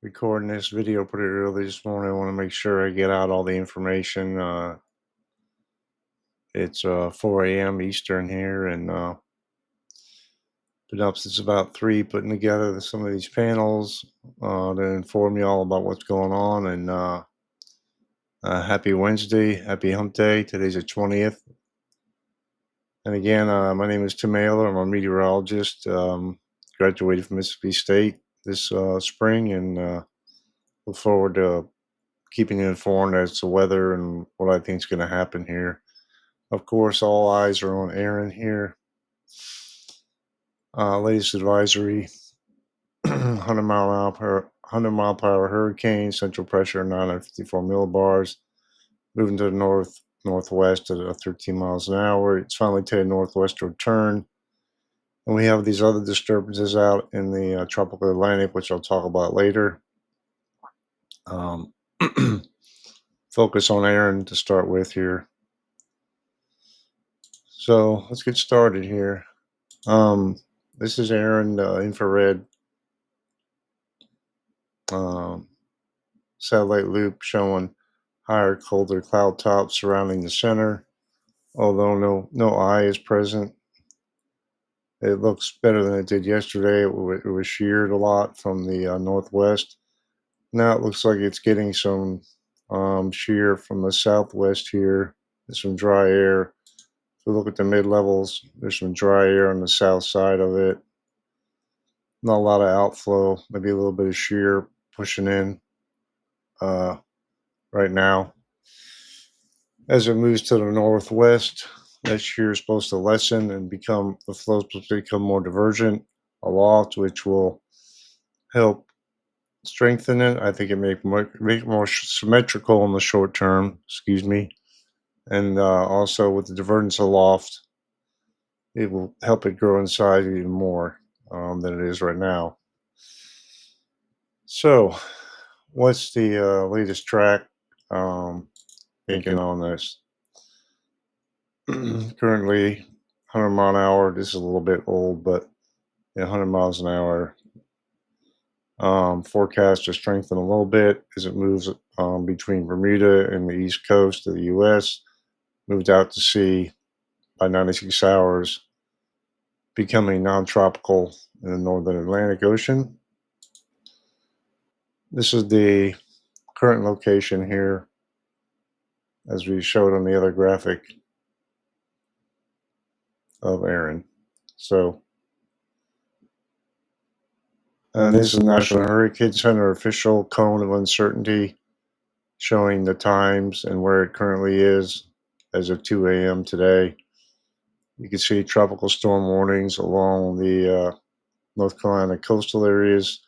recording this video pretty early this morning. I want to make sure I get out all the information. It's 4 a.m. Eastern here, and been up since about 3 putting together some of these panels to inform you all about what's going on. And happy Wednesday, happy hump day. Today's the 20th. And again, my name is Tim Ealer. I'm a meteorologist. Graduated from Mississippi State this spring, and look forward to keeping you informed as to weather and what I think is going to happen here. Of course, all eyes are on Erin here. Latest advisory: 100 mile per hour hurricane, central pressure 954 millibars, moving to the northwest at 13 miles an hour. It's finally taken a northwestward turn, and we have these other disturbances out in the tropical Atlantic, which I'll talk about later. Focus on Erin to start with here. So let's get started here. This is Erin, infrared satellite loop showing higher, colder cloud tops surrounding the center. Although no eye is present, it looks better than it did yesterday. It was sheared a lot from the northwest. Now it looks like it's getting some shear from the southwest here. There's some dry air. If we look at the mid-levels, there's some dry air on the south side of it. Not a lot of outflow, maybe a little bit of shear pushing in right now. As it moves to the northwest, that shear is supposed to lessen and the flow is supposed to become more divergent aloft, which will help strengthen it. I think it make it more symmetrical in the short term, and also with the divergence aloft, it will help it grow in size even more than it is right now. So, what's the latest track thinking on this? Currently, 100 mile an hour. This is a little bit old, but 100 miles an hour. Forecast to strengthen a little bit as it moves between Bermuda and the east coast of the U.S. Moved out to sea by 96 hours, becoming non-tropical in the northern Atlantic Ocean. This is the current location here, as we showed on the other graphic of Erin. So, and this is the National Hurricane Center official cone of uncertainty, showing the times and where it currently is as of 2 a.m. today. You can see tropical storm warnings along the North Carolina coastal areas,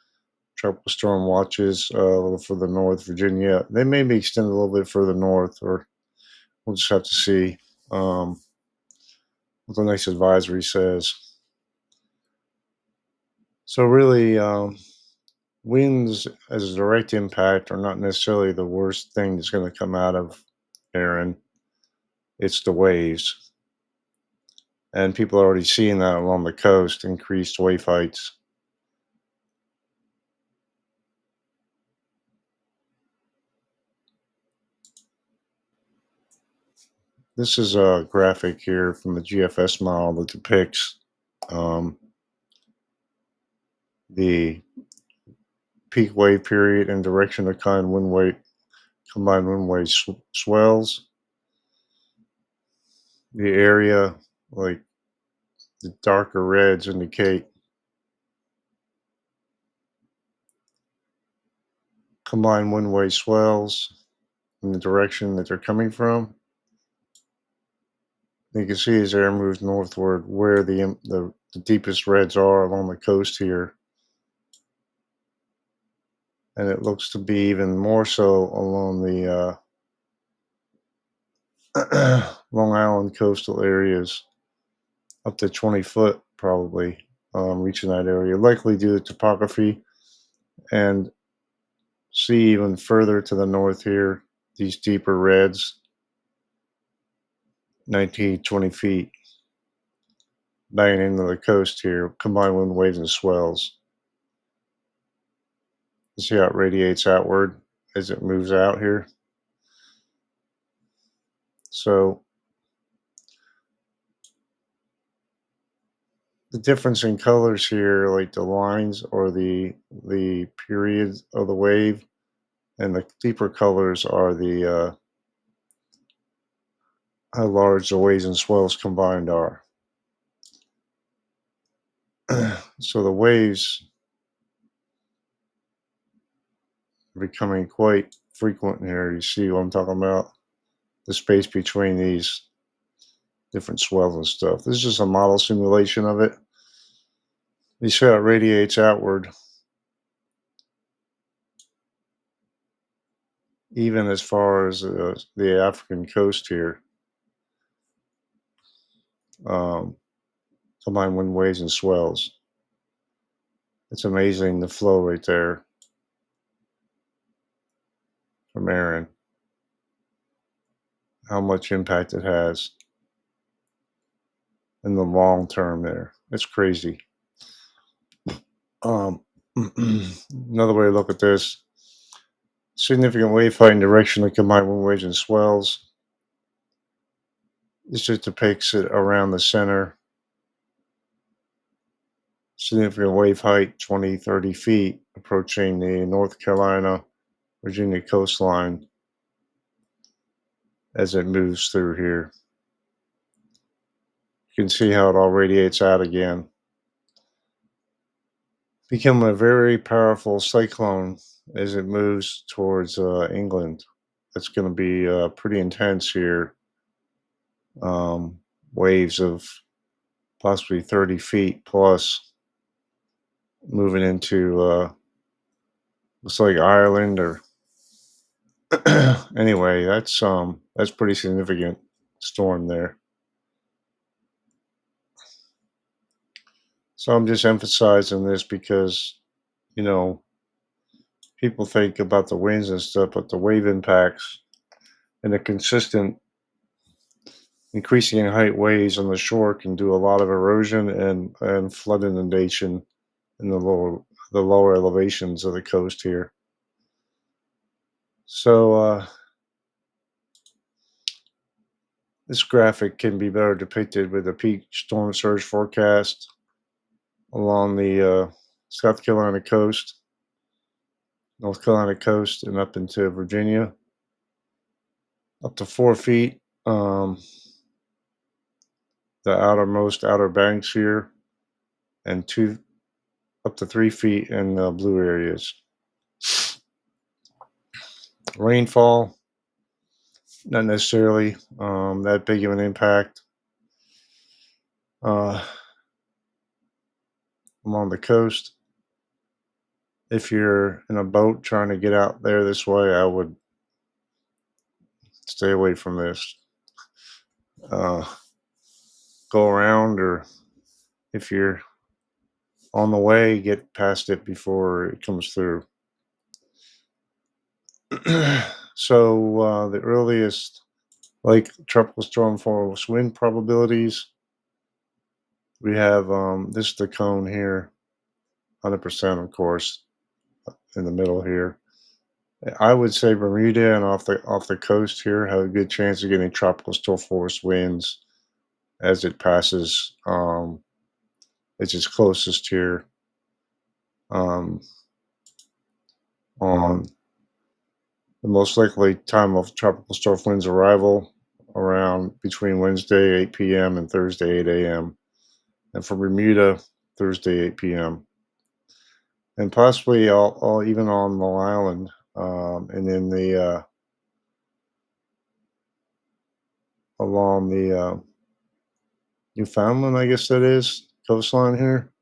tropical storm watches a little further north, Virginia. They may be extended a little bit further north, or we'll just have to see what the next advisory says. So really, winds as a direct impact are not necessarily the worst thing that's going to come out of Erin. It's the waves. And people are already seeing that along the coast, increased wave heights. This is a graphic here from the GFS model that depicts the peak wave period and direction of combined wind wave swells. The area, like the darker reds, indicate combined wind wave swells in the direction that they're coming from. You can see as air moves northward where the deepest reds are along the coast here. And it looks to be even more so along the Long Island coastal areas, up to 20 foot probably, reaching that area, likely due to topography. And see even further to the north here, these deeper reds, 19, 20 feet, banging into the coast here, combined wind waves and swells. You see how it radiates outward as it moves out here. So the difference in colors here, like the lines or the periods of the wave, and the deeper colors are the how large the waves and swells combined are. So the waves are becoming quite frequent here. You see what I'm talking about? The space between these different swells and stuff. This is just a model simulation of it. You see how it radiates outward, even as far as the African coast here. Um, Combined wind waves and swells. It's amazing the flow right there from Erin, how much impact it has in the long term there. It's crazy. Another way to look at this, significant wave height and direction of combined wind waves and swells. This just depicts it around the center. Significant wave height, 20, 30 feet, approaching the North Carolina, Virginia coastline as it moves through here. You can see how it all radiates out again. Become a very powerful cyclone as it moves towards England. It's going to be pretty intense here. Waves of possibly 30 feet plus moving into looks like Ireland or anyway, that's pretty significant storm there. So I'm just emphasizing this because, you know, people think about the winds and stuff, but the wave impacts and the consistent increasing in height waves on the shore can do a lot of erosion and flood inundation in the lower elevations of the coast here. So this graphic can be better depicted with a peak storm surge forecast along the South Carolina coast, North Carolina coast, and up into Virginia, up to 4 feet. The outermost outer banks here, and up to 3 feet in the blue areas. Rainfall, not necessarily that big of an impact along the coast. If you're in a boat trying to get out there this way, I would stay away from this. Go around, or if you're on the way, get past it before it comes through. So the earliest tropical storm force wind probabilities, we have this is the cone here, 100% of course, in the middle here. I would say Bermuda and off the coast here have a good chance of getting tropical storm force winds as it passes. It's its closest here on the most likely time of tropical storm winds arrival around between Wednesday 8 p.m. and Thursday 8 a.m. and for Bermuda Thursday 8 p.m. and possibly all even on Long Island and in the along the Newfoundland, I guess that is coastline here.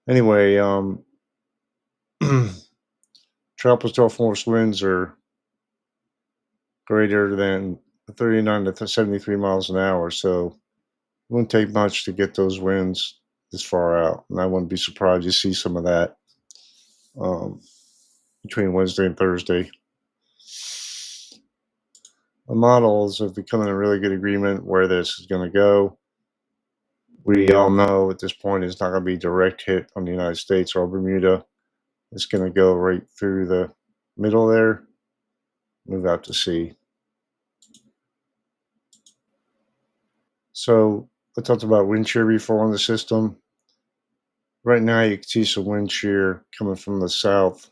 Anyway, tropical storm force winds are greater than 39 to 73 miles an hour, so it wouldn't take much to get those winds this far out, and I wouldn't be surprised to see some of that between Wednesday and Thursday. The models have become in a really good agreement where this is going to go. We all know at this point it's not going to be direct hit on the United States or Bermuda. It's going to go right through the middle there, move out to sea. So I talked about wind shear before on the system. Right now you can see some wind shear coming from the southwest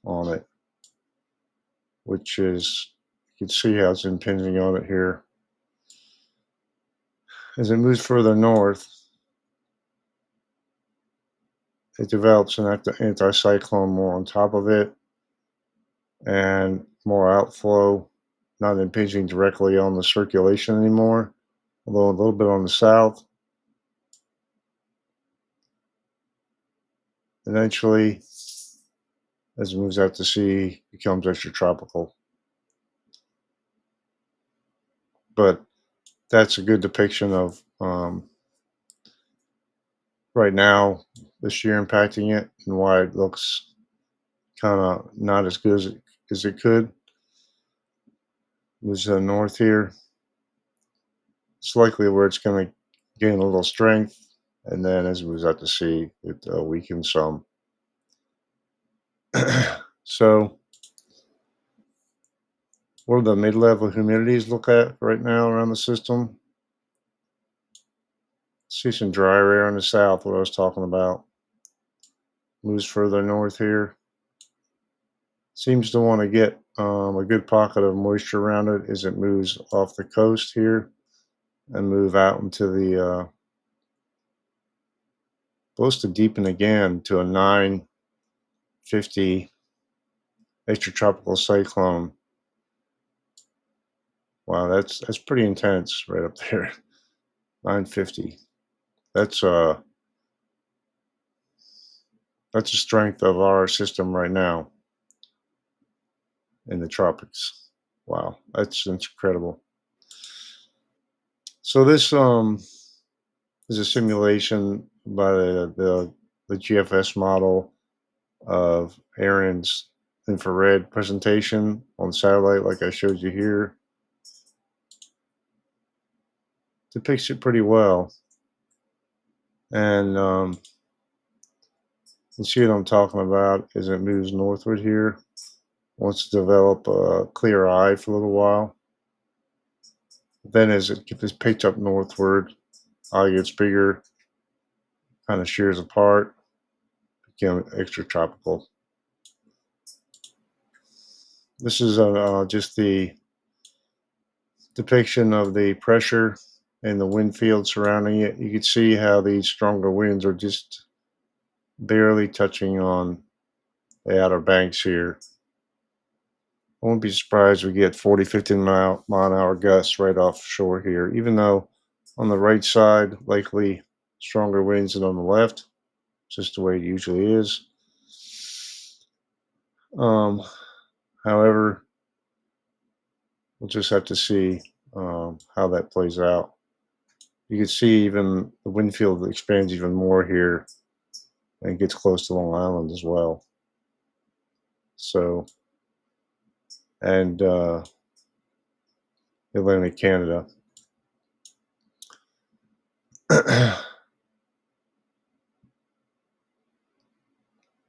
on it, which is, you can see how it's impinging on it here. As it moves further north, it develops an anticyclone more on top of it and more outflow, not impinging directly on the circulation anymore, although a little bit on the south. Eventually, as it moves out to sea, it becomes extratropical. But that's a good depiction of right now the shear impacting it and why it looks kind of not as good as it could. Moves north here. It's likely where it's going to gain a little strength, and then as it moves out to sea, it weakens some. So, what do the mid-level humidities look at right now around the system? See some drier air in the south, what I was talking about. Moves further north here. Seems to want to get a good pocket of moisture around it as it moves off the coast here and move out into the, supposed to deepen again to a 950 extratropical cyclone. Wow, that's pretty intense right up there. 950. That's that's the strength of our system right now in the tropics. Wow, that's incredible. So this is a simulation by the GFS model of Erin's infrared presentation on satellite, like I showed you here. Depicts it pretty well, and you see what I'm talking about as it moves northward here. Wants to develop a clear eye for a little while. Then as it gets picked up northward, eye gets bigger, kind of shears apart, become extratropical. This is just the depiction of the pressure and the wind field surrounding it. You can see how these stronger winds are just barely touching on the outer banks here. I won't be surprised if we get 40, 50 mile an hour gusts right offshore here, even though on the right side, likely stronger winds than on the left. Just the way it usually is. Um, However, we'll just have to see how that plays out. You can see even the wind field expands even more here and gets close to Long Island as well. So, and Atlantic Canada.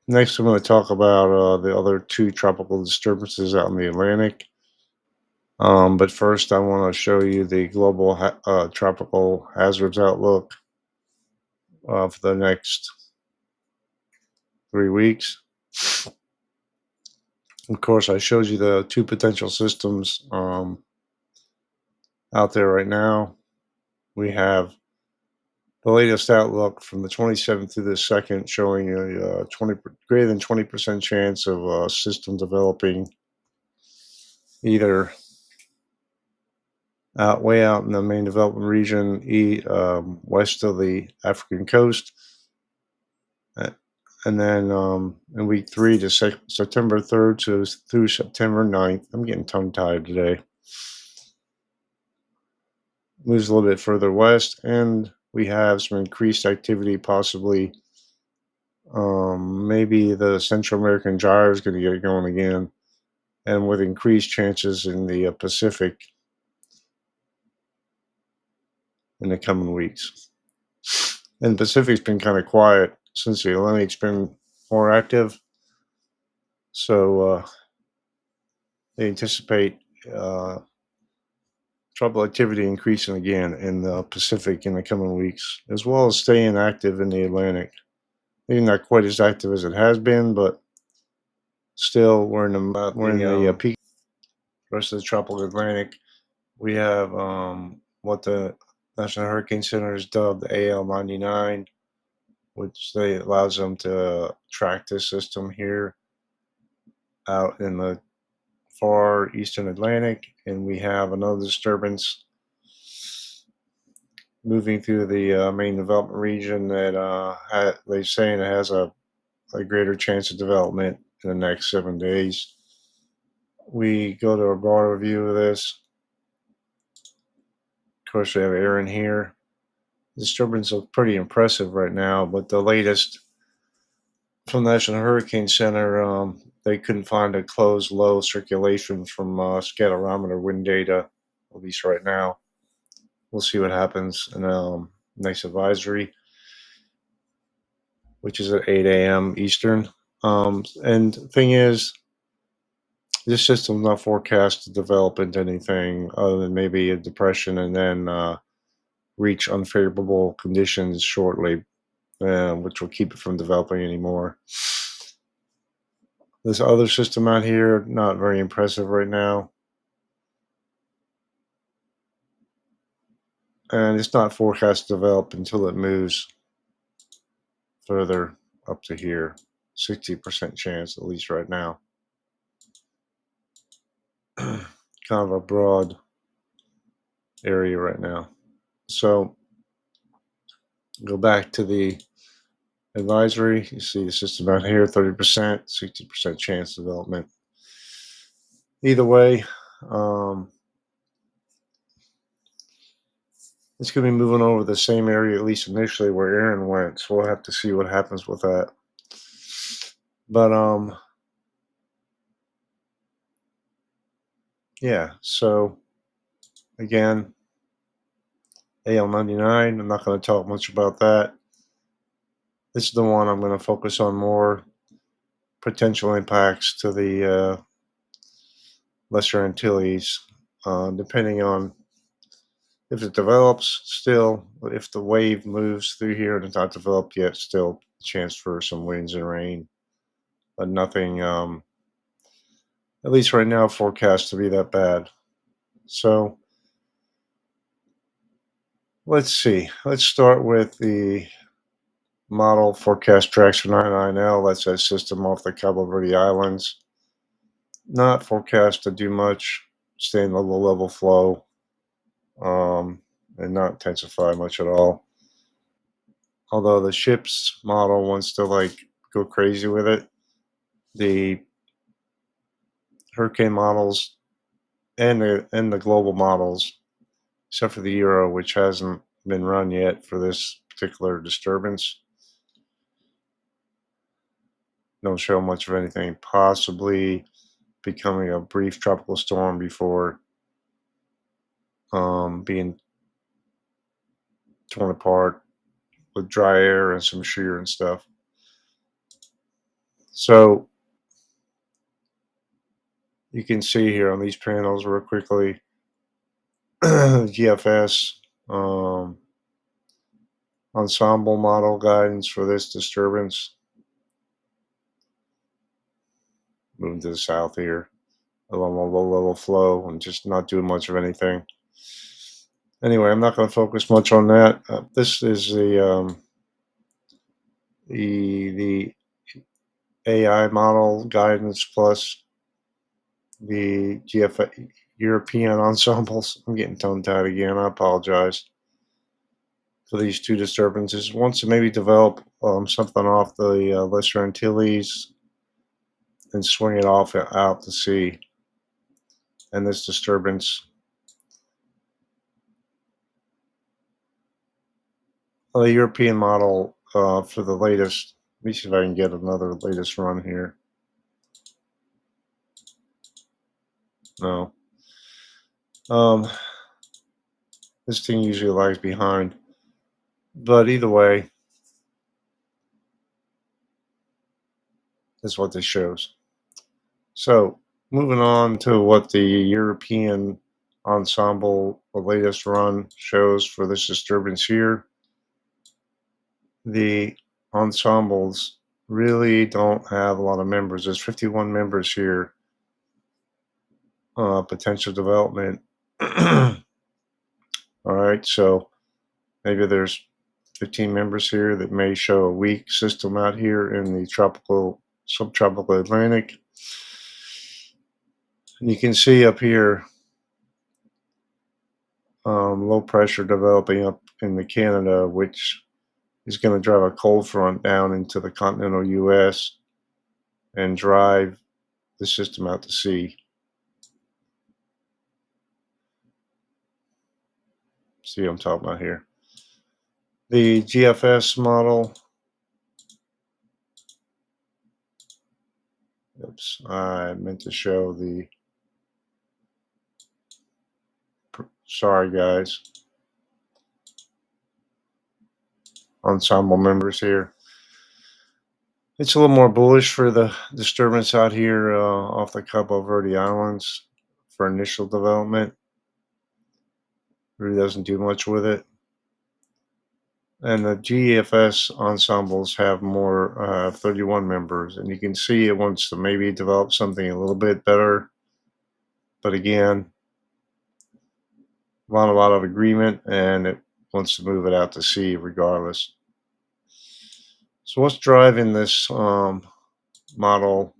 Next, I'm going to talk about the other two tropical disturbances out in the Atlantic. But first, I want to show you the global tropical hazards outlook for the next 3 weeks. Of course, I showed you the two potential systems out there right now. We have the latest outlook from the 27th through the 2nd showing a greater than 20% chance of a system developing either way out in the main development region, west of the African coast. And then in week 3 to September 3rd through September 9th, I'm getting tongue-tied today, moves a little bit further west, and we have some increased activity, possibly maybe the Central American gyre is going to get going again, and with increased chances in the Pacific in the coming weeks. And the Pacific's been kind of quiet since the Atlantic's been more active. So they anticipate tropical activity increasing again in the Pacific in the coming weeks, as well as staying active in the Atlantic. Maybe not quite as active as it has been, but still we're in the peak. Rest of the tropical Atlantic, we have what the National Hurricane Center has dubbed AL99, which allows them to track this system here out in the far eastern Atlantic, and we have another disturbance moving through the main development region that they're saying it has a greater chance of development in the next 7 days. We go to a broader view of this. Of course, we have Erin here. Disturbance look pretty impressive right now, but the latest from the National Hurricane Center, they couldn't find a closed low circulation from scatterometer wind data, at least right now. We'll see what happens in next advisory, which is at 8 a.m. Eastern. And the thing is, this system's not forecast to develop into anything other than maybe a depression and then reach unfavorable conditions shortly, which will keep it from developing anymore. This other system out here, not very impressive right now. And it's not forecast to develop until it moves further up to here. 60% chance, at least right now. Kind of a broad area right now. So go back to the advisory. You see the system out here, 30%, 60% chance development. Either way, it's going to be moving over the same area, at least initially, where Erin went. So we'll have to see what happens with that. But yeah. So again, AL99. I'm not going to talk much about that. This is the one I'm going to focus on more. Potential impacts to the Lesser Antilles, depending on if it develops still, if the wave moves through here and it's not developed yet, still a chance for some winds and rain, but nothing, at least right now, forecast to be that bad. So let's see. Let's start with the model forecast tracks for 99L. That's that system off the Cabo Verde Islands. Not forecast to do much, stay in the low level flow, and not intensify much at all. Although the ship's model wants to like go crazy with it, the hurricane models and the global models, except for the Euro, which hasn't been run yet for this particular disturbance, don't show much of anything. Possibly becoming a brief tropical storm before being torn apart with dry air and some shear and stuff. So you can see here on these panels real quickly, GFS Ensemble model guidance for this disturbance. Moving to the south here, along a low level flow and just not doing much of anything. Anyway, I'm not going to focus much on that. This is the AI model guidance plus the GFS European ensembles. I'm getting tongue tied again. I apologize for these two disturbances. Wants to maybe develop something off the Lesser Antilles and swing it off out to sea. And this disturbance, the European model for the latest. Let me see if I can get another latest run here. No. This thing usually lags behind. But either way, Is what this shows. So moving on to what the European ensemble, the latest run, shows for this disturbance here. The ensembles really don't have a lot of members. There's 51 members here, potential development. All right, so maybe there's 15 members here that may show a weak system out here in the subtropical Atlantic. And you can see up here low pressure developing up in the Canada, which is going to drive a cold front down into the continental U.S. and drive the system out to sea. See what I'm talking about here. The GFS model. Oops, I meant to show the. Sorry, guys. Ensemble members here. It's a little more bullish for the disturbance out here off the Cabo Verde Islands for initial development. Really doesn't do much with it. And the GFS ensembles have more 31 members, and you can see it wants to maybe develop something a little bit better. But again, a lot of agreement, and it wants to move it out to sea regardless. So what's driving this model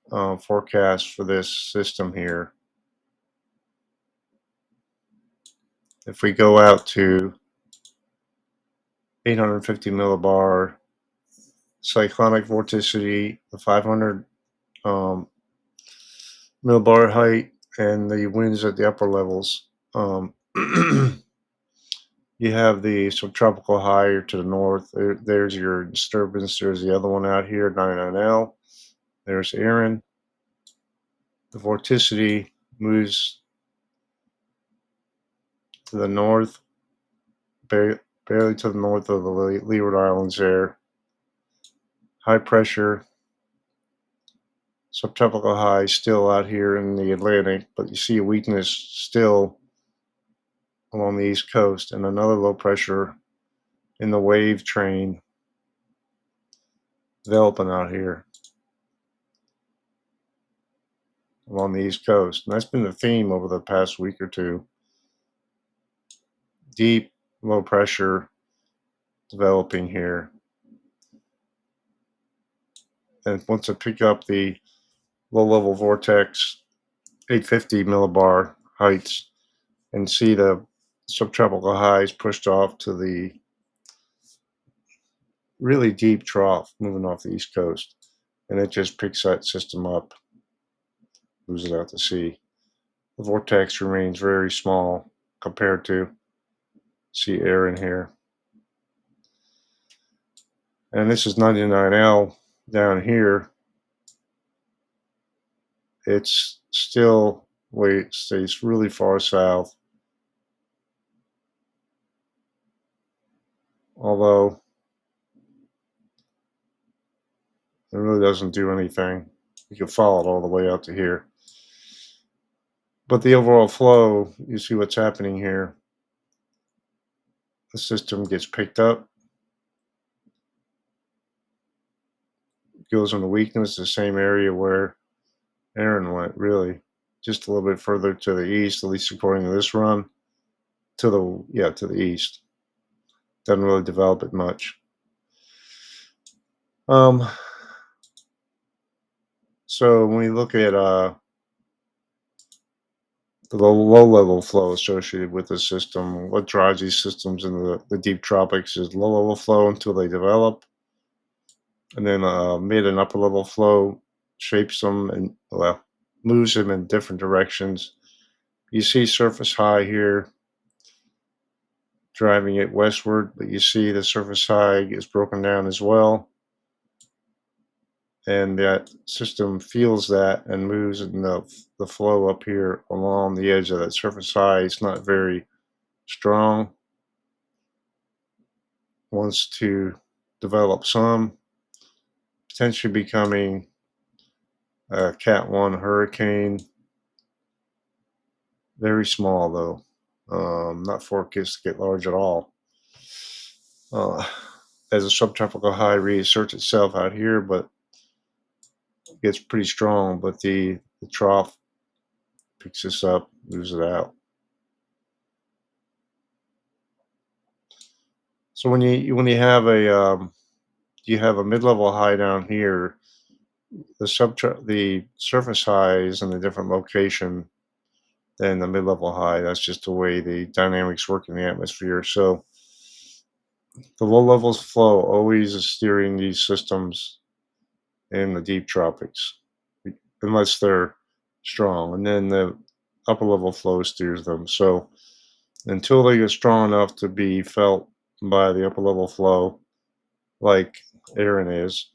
forecast for this system here? If we go out to 850 millibar cyclonic vorticity, the 500 millibar height, and the winds at the upper levels, you have the subtropical high to the north. There's your disturbance. There's the other one out here, 99L. There's Erin. The vorticity moves to the north, barely to the north of the Leeward Islands there. High pressure, subtropical high still out here in the Atlantic, but you see a weakness still along the east coast, and another low pressure in the wave train developing out here along the east coast. And that's been the theme over the past week or two. Deep low pressure developing here. And once I pick up the low level vortex, 850 millibar heights, and see the subtropical highs pushed off to the really deep trough moving off the east coast, and it just picks that system up, moves it out to sea. The vortex remains very small compared to, see Erin here, and this is 99L down here. It's still stays really far south, although it really doesn't do anything. You can follow it all the way out to here. But the overall flow, you see what's happening here. The system gets picked up, goes into weakness, the same area where Erin went, really. Just a little bit further to the east, at least according to this run. To the east. Doesn't really develop it much. So when we look at the low level flow associated with the system, what drives these systems into the deep tropics is low level flow until they develop, and then mid and upper level flow shapes them and, well, moves them in different directions. You see surface high here driving it westward, but you see the surface high is broken down as well, and that system feels that and moves in the flow up here along the edge of that surface high. It's not very strong wants to develop some, potentially becoming a Cat 1 hurricane. Very small, though. Not forecast to get large at all. Uh, as a subtropical high reasserts itself out here, but gets pretty strong. But the trough picks this up, moves it out. So when you have a mid-level high down here, the surface high is in a different location than the mid-level high. That's just the way the dynamics work in the atmosphere. So the low levels flow always is steering these systems in the deep tropics, unless they're strong, and then the upper level flow steers them. So until they get strong enough to be felt by the upper level flow, like Erin is,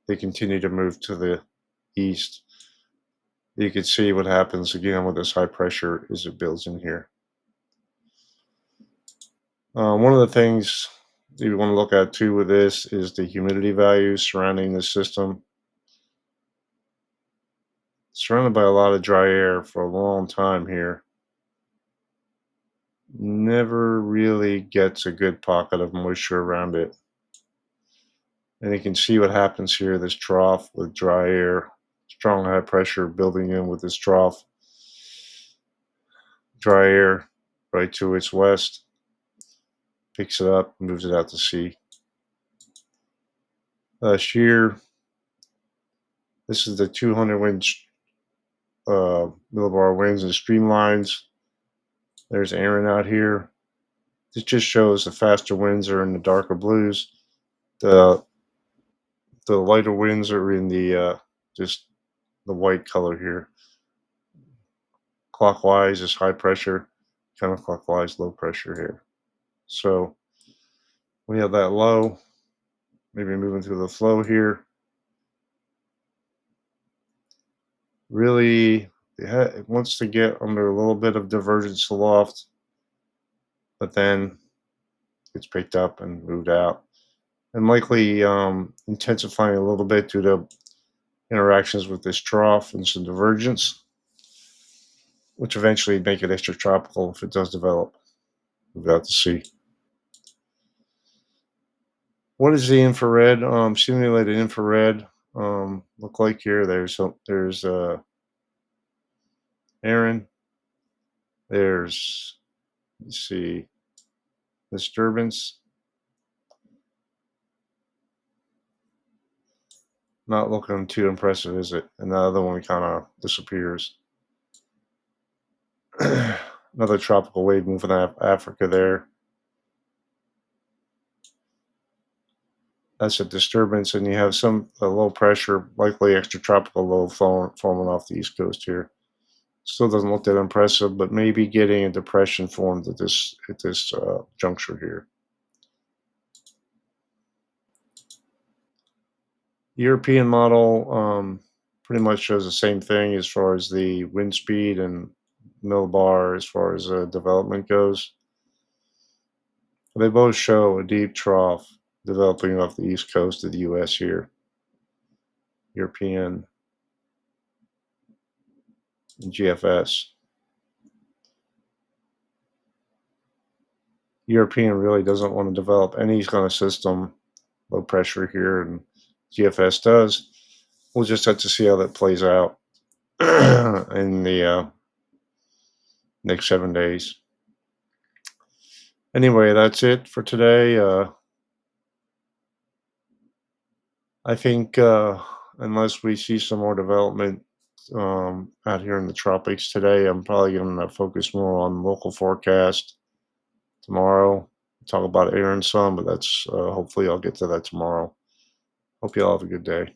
they continue to move to the east. You can see what happens again with this high pressure as it builds in here. One of the things that you want to look at too with this is the humidity values surrounding the system. Surrounded by a lot of dry air for a long time here. Never really gets a good pocket of moisture around it. And you can see what happens here, this trough with dry air, strong high pressure building in with this trough. Dry air right to its west, picks it up, moves it out to sea. Shear, this is the 200 wind millibar winds and streamlines. There's Erin out here. This just shows the faster winds are in the darker blues. The lighter winds are in the just the white color here. Clockwise is high pressure, counterclockwise low pressure here. So we have that low, maybe moving through the flow here. Really, it wants to get under a little bit of divergence aloft, but then it's picked up and moved out, and likely intensifying a little bit due to interactions with this trough and some divergence, which eventually make it extratropical if it does develop. Move out to sea. What is the infrared? Simulated infrared look like here? There's Erin. There's, let's see, disturbance. Not looking too impressive, is it? And the other one kind of disappears. Another tropical wave moving out of Africa there. That's a disturbance, and you have some low pressure, likely extratropical low forming off the east coast here. Still doesn't look that impressive, but maybe getting a depression formed at this juncture here. European model pretty much shows the same thing as far as the wind speed and millibar as far as development goes. They both show a deep trough developing off the east coast of the U.S. here. European and GFS. European really doesn't want to develop any kind of system, low pressure here, and GFS does. We'll just have to see how that plays out in the next 7 days. Anyway, that's it for today. I think unless we see some more development out here in the tropics today, I'm probably going to focus more on local forecast tomorrow. Talk about Erin some, but that's hopefully I'll get to that tomorrow. Hope you all have a good day.